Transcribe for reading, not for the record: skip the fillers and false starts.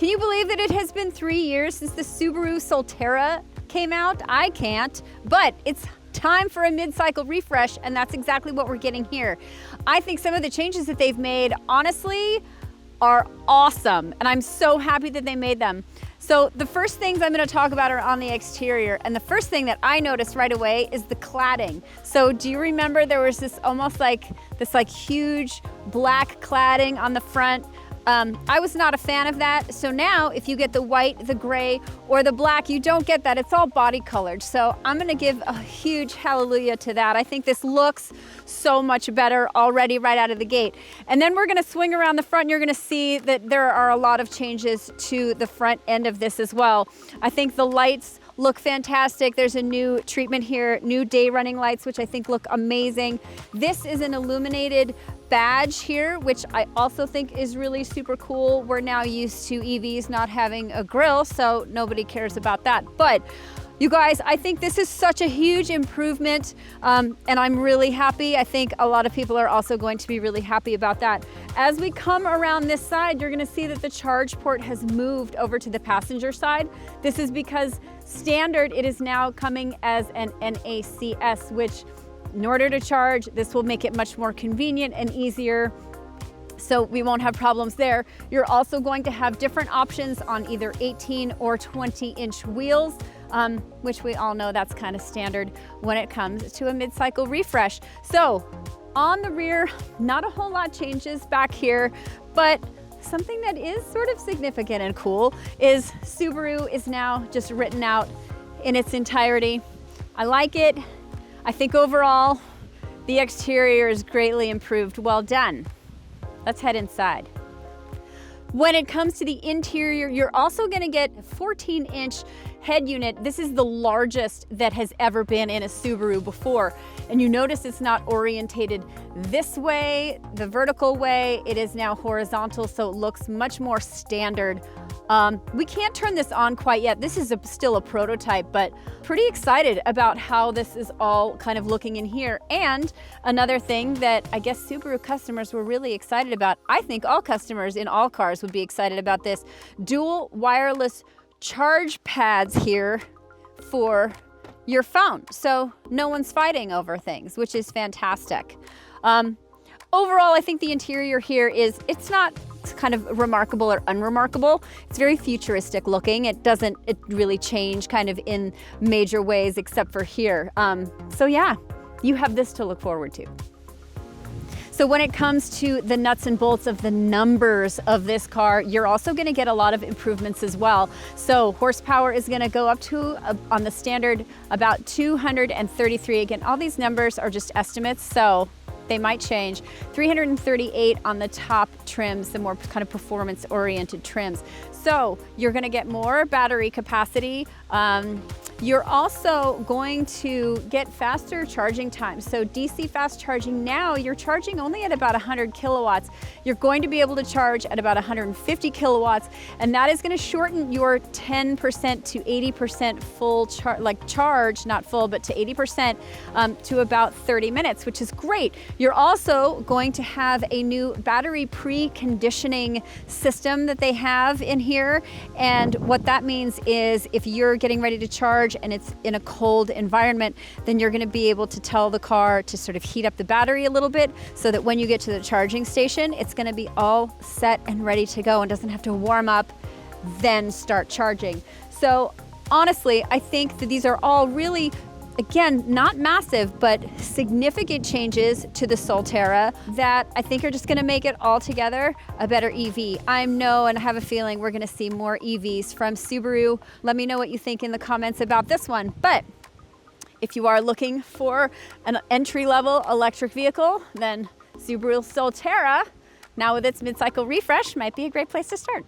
Can you believe that it has been 3 years since the Subaru Solterra came out? I can't, but it's time for a mid-cycle refresh, and that's exactly what we're getting here. I think some of the changes that they've made, honestly, are awesome, and I'm so happy that they made them. So the first things I'm going to talk about are on the exterior, and the first thing that I noticed right away is the cladding. So do you remember there was this almost like this huge black cladding on the front? I was not a fan of that. So now if you get the white, the gray, or the black, you don't get that. It's all body colored. So I'm gonna give a huge hallelujah to that. I think this looks so much better already right out of the gate. And then we're gonna swing around the front and you're gonna see that there are a lot of changes to the front end of this as well. I think the lights look fantastic. There's a new treatment here, new day running lights, which I think look amazing. This is an illuminated badge here, which I also think is really super cool. We're now used to EVs not having a grille, so nobody cares about that. But you guys, I think this is such a huge improvement, and I'm really happy. I think a lot of people are also going to be really happy about that. As we come around this side, you're gonna see that the charge port has moved over to the passenger side. This is because standard, it is now coming as an NACS, which in order to charge, this will make it much more convenient and easier, so we won't have problems there. You're also going to have different options on either 18 or 20-inch wheels, which we all know that's kind of standard when it comes to a mid-cycle refresh. So on the rear, not a whole lot changes back here, but something that is sort of significant and cool is Subaru is now just written out in its entirety. I like it. I think overall, the exterior is greatly improved. Well done. Let's head inside. When it comes to the interior, you're also gonna get 14-inch head unit. This is the largest that has ever been in a Subaru before. And you notice it's not orientated this way, the vertical way. It is now horizontal, so it looks much more standard. We can't turn this on quite yet. This is still a prototype, but pretty excited about how this is all kind of looking in here. And another thing that I guess Subaru customers were really excited about, I think all customers in all cars would be excited about this, dual wireless charge pads here for your phone. So no one's fighting over things, which is fantastic. Overall, I think the interior here it's not kind of remarkable or unremarkable. It's very futuristic looking. It really change kind of in major ways except for here. So yeah, you have this to look forward to. So when it comes to the nuts and bolts of the numbers of this car, you're also gonna get a lot of improvements as well. So horsepower is gonna go up to, on the standard, about 233. Again, all these numbers are just estimates, so they might change. 338 on the top trims, the more kind of performance-oriented trims. So you're gonna get more battery capacity. You're also going to get faster charging times. So DC fast charging now, you're charging only at about 100 kilowatts. You're going to be able to charge at about 150 kilowatts, and that is gonna shorten your 10% to 80% full charge, not full, but to 80% to about 30 minutes, which is great. You're also going to have a new battery preconditioning system that they have in here. And what that means is if you're getting ready to charge and it's in a cold environment, then you're gonna be able to tell the car to sort of heat up the battery a little bit so that when you get to the charging station, it's gonna be all set and ready to go and doesn't have to warm up, then start charging. So honestly, I think that these are all really, again, not massive, but significant changes to the Solterra that I think are just gonna make it altogether a better EV. I know and I have a feeling we're gonna see more EVs from Subaru. Let me know what you think in the comments about this one. But if you are looking for an entry-level electric vehicle, then Subaru Solterra, now with its mid-cycle refresh, might be a great place to start.